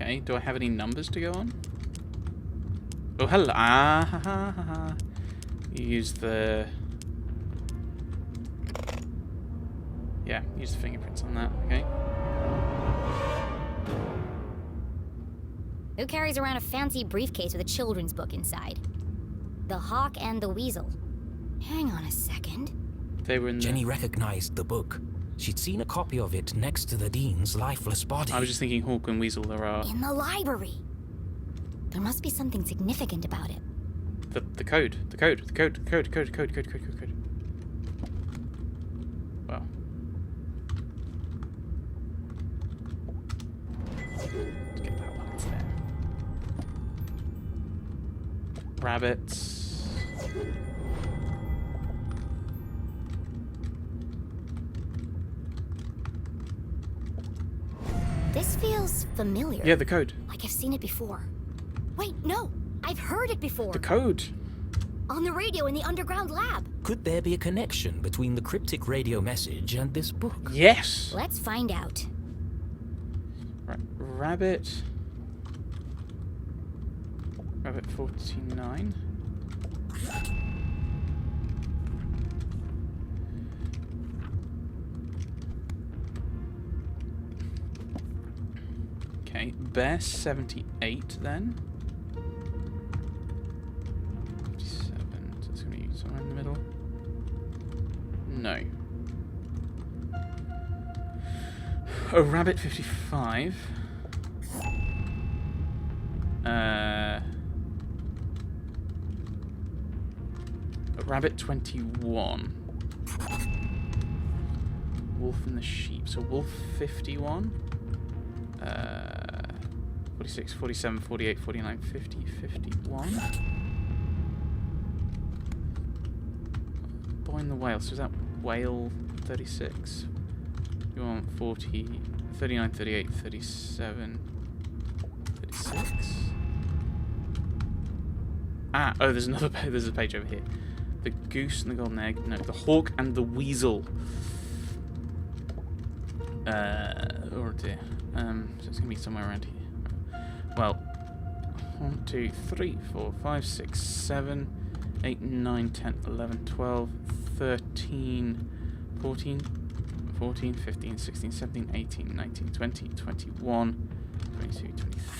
Okay, do I have any numbers to go on? Oh, hello. Ah, ha, ha, ha, ha. You use the... Yeah, use the fingerprints on that, okay. Who carries around a fancy briefcase with a children's book inside? The Hawk and the Weasel. Hang on a second. They were in Jenny recognized the book. She'd seen a copy of it next to the Dean's lifeless body. I was just thinking Hawk and Weasel, there are... In the library. There must be something significant about it. The code. Well. Let's get that one, it's there. Rabbits. This feels familiar. Yeah, the code. Like I've seen it before. Wait, no! I've heard it before! The code! On the radio in the underground lab! Could there be a connection between the cryptic radio message and this book? Yes! Let's find out. Right, Rabbit 49. Okay, Bear 78 then. 57, so it's going to be somewhere in the middle. No. Oh, Rabbit 55. Rabbit 21. Wolf and the Sheep. So Wolf 51. 46, 47, 48, 49, 50, 51. Boy in the Whale. So is that Whale 36? You want 40, 39, 38, 37, 36. Ah, oh, there's another page. There's a page over here. The Goose and the Golden Egg. No, the Hawk and the Weasel. Oh dear. So it's gonna be somewhere around here. Well, 1, 2, 3, 4, 5, 6, 7, 8, 9, 10, 11, 12, 13, 14, 14, 15, 16, 17, 18, 19, 20, 21, 22,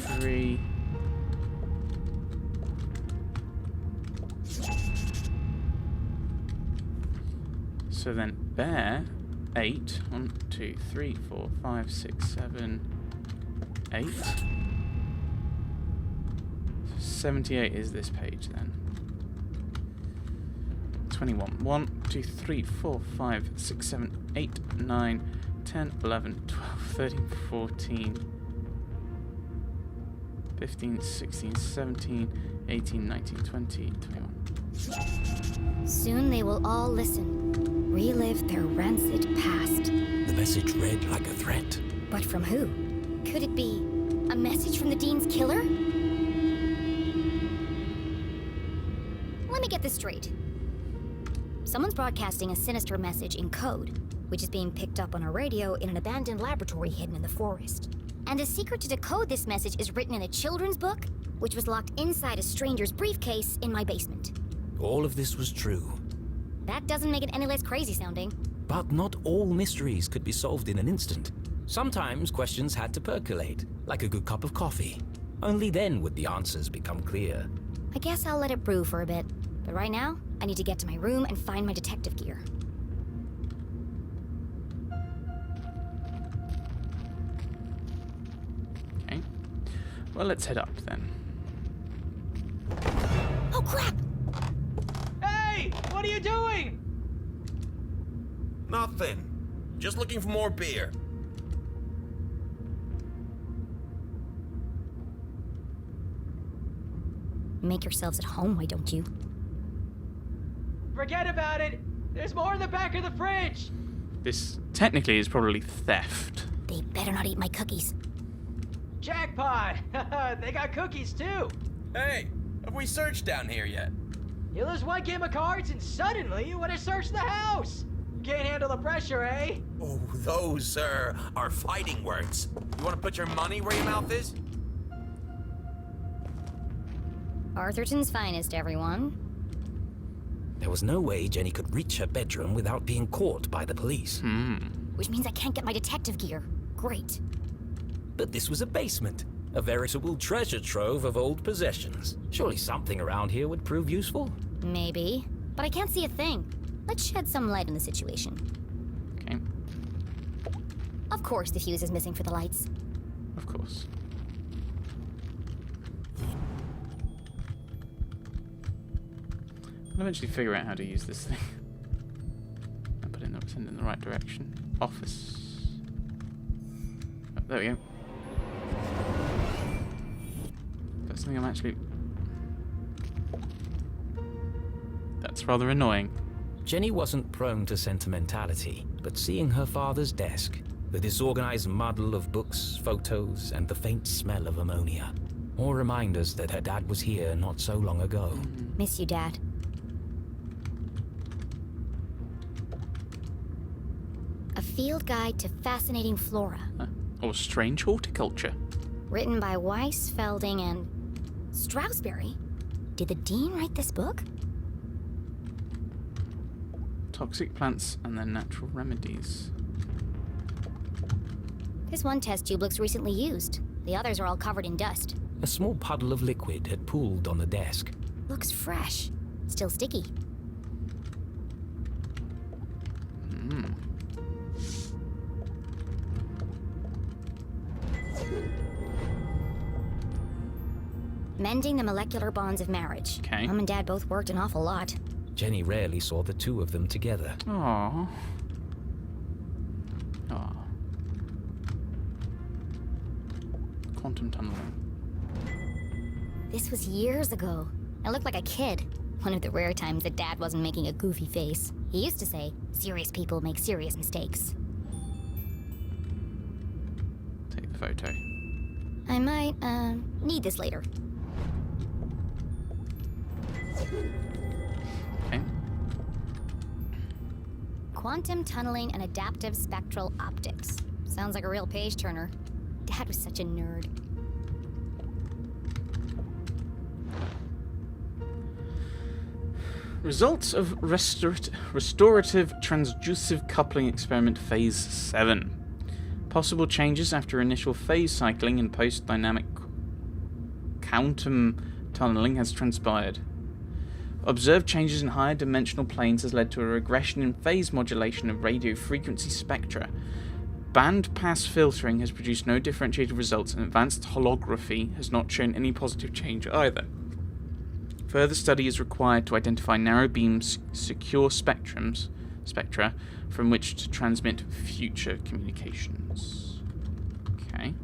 23. So then Bear 8. 1, 2, 3, 4, 5, 6, 7, 8. 78 is this page then. 21. 1, 2, 3, 4, 5, 6, 7, 8, 9, 10, 11, 12, 13, 14, 15, 16, 17, 18, 19, 20, 21. Soon they will all listen, relive their rancid past. The message read like a threat. But from who? Could it be a message from the Dean's killer? Let me get this straight. Someone's broadcasting a sinister message in code, which is being picked up on a radio in an abandoned laboratory hidden in the forest. And the secret to decode this message is written in a children's book, which was locked inside a stranger's briefcase in my basement. All of this was true. That doesn't make it any less crazy sounding. But not all mysteries could be solved in an instant. Sometimes questions had to percolate, like a good cup of coffee. Only then would the answers become clear. I guess I'll let it brew for a bit. But right now, I need to get to my room and find my detective gear. Okay. Well, let's head up then. Oh crap! Hey! What are you doing? Nothing. Just looking for more beer. Make yourselves at home, why don't you? Forget about it. There's more in the back of the fridge. This technically is probably theft. They better not eat my cookies. Jackpot! They got cookies too. Hey, have we searched down here yet? You lose one game of cards and suddenly you want to search the house. Can't handle the pressure, eh? Oh, those, are fighting words. You want to put your money where your mouth is? Arthurton's finest, everyone. There was no way Jenny could reach her bedroom without being caught by the police. Which means I can't get my detective gear. Great. But this was a basement, a veritable treasure trove of old possessions. Surely something around here would prove useful. Maybe. But I can't see a thing. Let's shed some light on the situation. Okay, Of course the fuse is missing for the lights. of course. I'll eventually figure out how to use this thing. And send it in the right direction. Office. Oh, there we go. That's something I'm actually... That's rather annoying. Jenny wasn't prone to sentimentality, but seeing her father's desk, the disorganized muddle of books, photos, and the faint smell of ammonia, all reminders that her dad was here not so long ago. Miss you, Dad. A field guide to fascinating flora. Or strange horticulture. Written by Weiss, Felding, and... Stroudsbury? Did the Dean write this book? Toxic plants and their natural remedies. This one test tube looks recently used. The others are all covered in dust. A small puddle of liquid had pooled on the desk. Looks fresh. Still sticky. Mending the molecular bonds of marriage. Okay. Mom and Dad both worked an awful lot. Jenny rarely saw the two of them together. Aww. Aww. Quantum tunneling. This was years ago. I looked like a kid. One of the rare times that Dad wasn't making a goofy face. He used to say, serious people make serious mistakes. Take the photo. I might, need this later. Okay. Quantum tunneling and adaptive spectral optics. Sounds like a real page turner. Dad was such a nerd. Results of restorative transducive coupling experiment phase 7. Possible changes after initial phase cycling and post-dynamic quantum tunneling has transpired. Observed changes in higher dimensional planes has led to a regression in phase modulation of radio frequency spectra. Band-pass filtering has produced no differentiated results, and advanced holography has not shown any positive change either. Further study is required to identify narrow beam secure spectra from which to transmit future communications. Okay.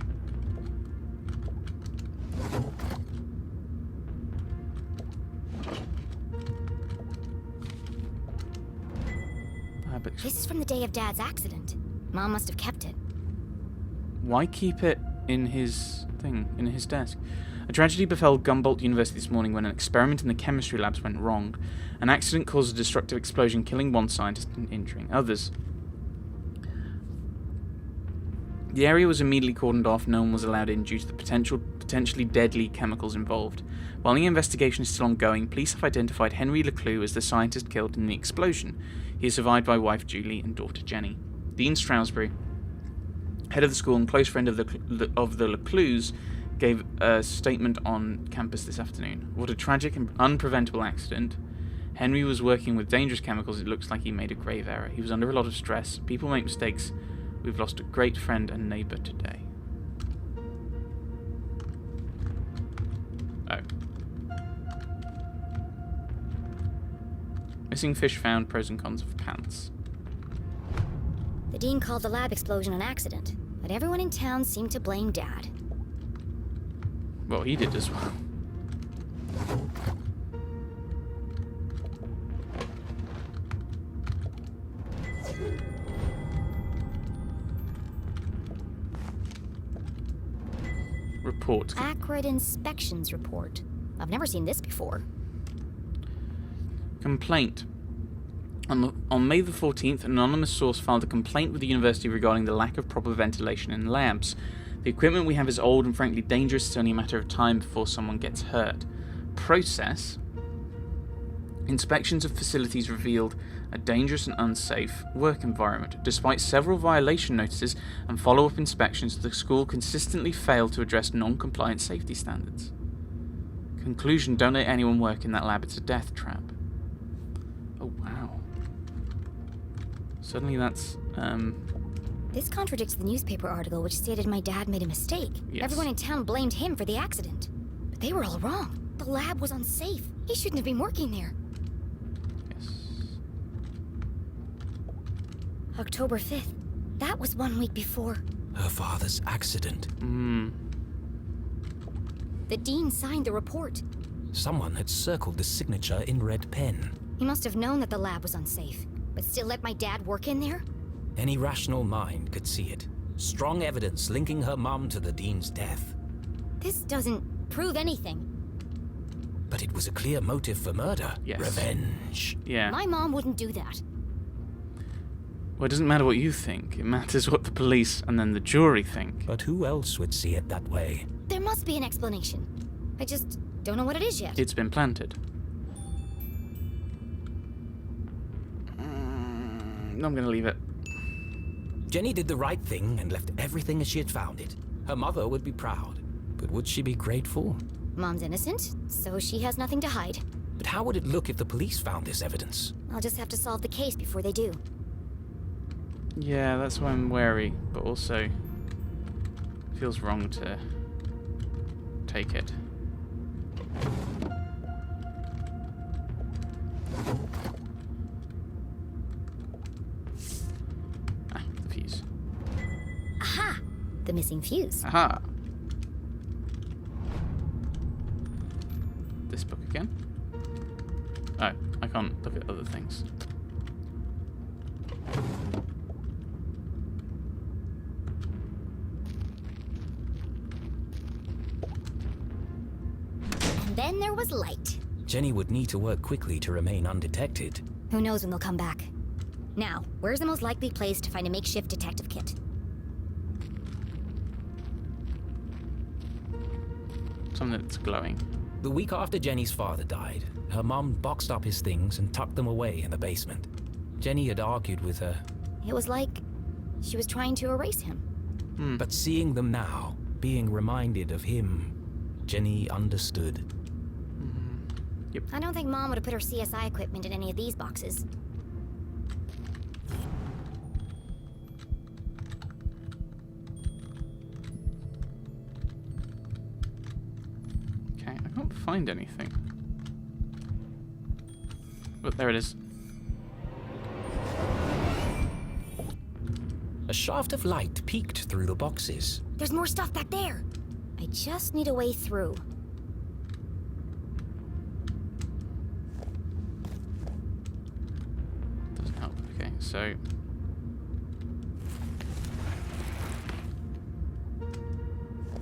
But This is from the day of Dad's accident. Mom must have kept it. why keep it in his desk? A tragedy befell Gumboldt University this morning when an experiment in the chemistry labs went wrong. An accident caused a destructive explosion, killing one scientist and injuring others. The area was immediately cordoned off. No one was allowed in due to the potentially deadly chemicals involved. While the investigation is still ongoing, police have identified Henry LeClue as the scientist killed in the explosion. He is survived by wife Julie and daughter Jenny. Dean Stroudsbury, head of the school and close friend of the LeClues, gave a statement on campus this afternoon. What a tragic and unpreventable accident. Henry was working with dangerous chemicals. It looks like he made a grave error. He was under a lot of stress. People make mistakes. We've lost a great friend and neighbor today. Oh. Missing fish found. Pros and cons of pants. The Dean called the lab explosion an accident, but everyone in town seemed to blame Dad. Well, he did as well. Report. Acrid inspections report. I've never seen this before. Complaint. On May the 14th, an anonymous source filed a complaint with the university regarding the lack of proper ventilation in labs. The equipment we have is old and frankly dangerous. It's only a matter of time before someone gets hurt. process, inspections of facilities revealed a dangerous and unsafe work environment. Despite several violation notices and follow-up inspections, the school consistently failed to address non-compliant safety standards. Conclusion: don't let anyone work in that lab, it's a death trap. Oh, wow. Suddenly that's, This contradicts the newspaper article which stated my dad made a mistake. Yes. Everyone in town blamed him for the accident. But they were all wrong. The lab was unsafe. He shouldn't have been working there. yes. October 5th. That was 1 week before. Her father's accident. The dean signed the report. Someone had circled the signature in red pen. He must have known that the lab was unsafe, but still let my dad work in there? Any rational mind could see it. Strong evidence linking her mum to the dean's death. This doesn't prove anything. But it was a clear motive for murder. Yes. Revenge. Yeah. My mom wouldn't do that. Well, it doesn't matter what you think. It matters what the police and then the jury think. But who else would see it that way? There must be an explanation. I just don't know what it is yet. It's been planted. I'm going to leave it. Jenny did the right thing and left everything as she had found it. Her mother would be proud. But would she be grateful? Mom's innocent, so she has nothing to hide. But how would it look if the police found this evidence? I'll just have to solve the case before they do. Yeah, that's why I'm wary, but also feels wrong to take it. Ah, the fuse. Aha! The missing fuse. Aha! This book again? Oh, I can't look at other things. And then there was light. Jenny would need to work quickly to remain undetected. Who knows when they'll come back. Now, where's the most likely place to find a makeshift detective kit? Something that's glowing. The week after Jenny's father died, her mum boxed up his things and tucked them away in the basement. Jenny had argued with her, It was like she was trying to erase him. but seeing them now, being reminded of him, Jenny understood. I don't think Mom would have put her CSI equipment in any of these boxes. Okay, I can't find anything. But there it is. A shaft of light peeked through the boxes. There's more stuff back there. I just need a way through. Doesn't help. Okay, so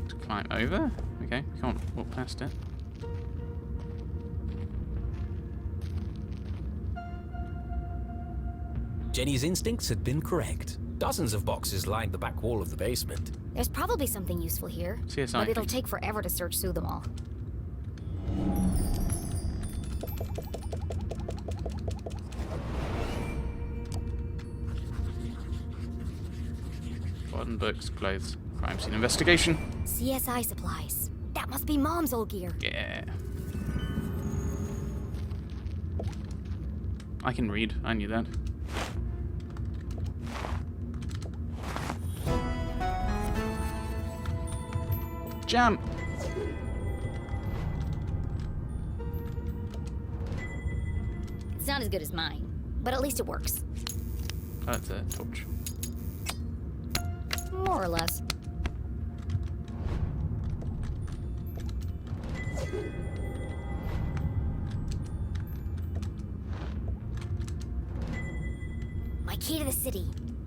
to climb over. Okay, can't walk past it. Jenny's instincts had been correct. Dozens of boxes lined the back wall of the basement. There's probably something useful here, CSI. but it'll take forever to search through them all. Modern books, clothes, crime scene investigation. CSI supplies. That must be Mom's old gear. Yeah. I can read. I knew that. Jump! It's not as good as mine, but at least it works. Oh, that's a torch. More or less. My key to the city.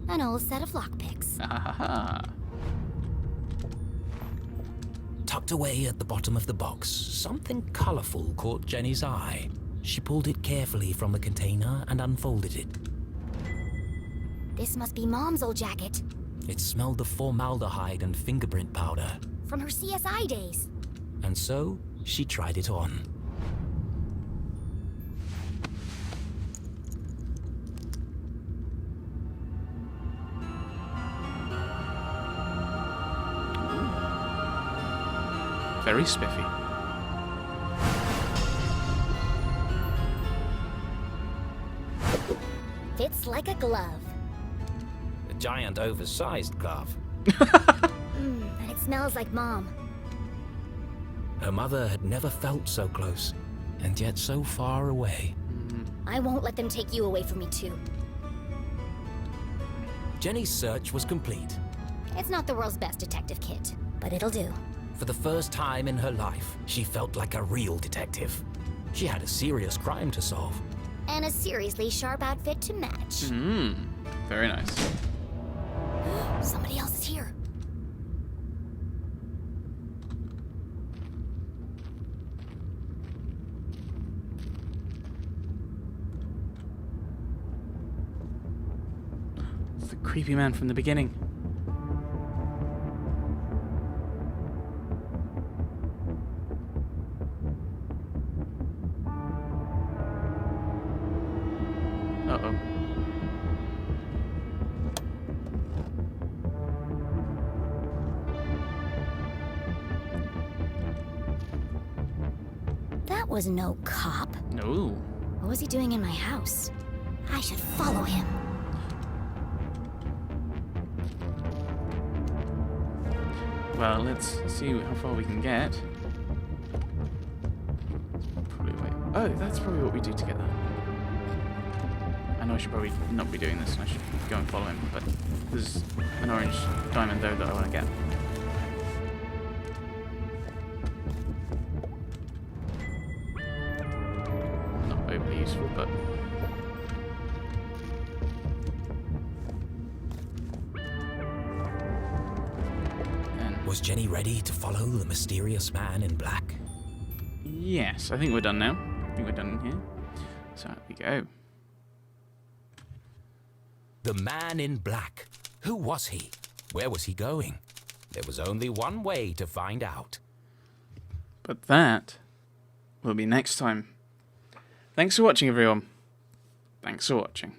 An old set of lockpicks. Ha ha ha. Tucked away at the bottom of the box, something colorful caught Jenny's eye. She pulled it carefully from the container and unfolded it. This must be Mom's old jacket. It smelled of formaldehyde and fingerprint powder. From her CSI days. And so, she tried it on. Very spiffy. Fits like a glove. A giant oversized glove. And it smells like Mom. Her mother had never felt so close, and yet so far away. I won't let them take you away from me, too. Jenny's search was complete. It's not the world's best detective kit, but it'll do. For the first time in her life, she felt like a real detective. She had a serious crime to solve. And a seriously sharp outfit to match. Very nice. Somebody else is here. It's the creepy man from the beginning. Uh-oh. That was no cop. No. What was he doing in my house? I should follow him. Well, let's see how far we can get. Probably wait. Oh, that's probably what we do together. I know I should probably not be doing this, and I should go and follow him, but there's an orange diamond there that I want to get. Not overly useful, but... Was Jenny ready to follow the mysterious man in black? Yes, I think we're done now. I think we're done in here. So out we go. The man in black. Who was he? Where was he going? There was only one way to find out. But that will be next time. Thanks for watching, everyone. Thanks for watching.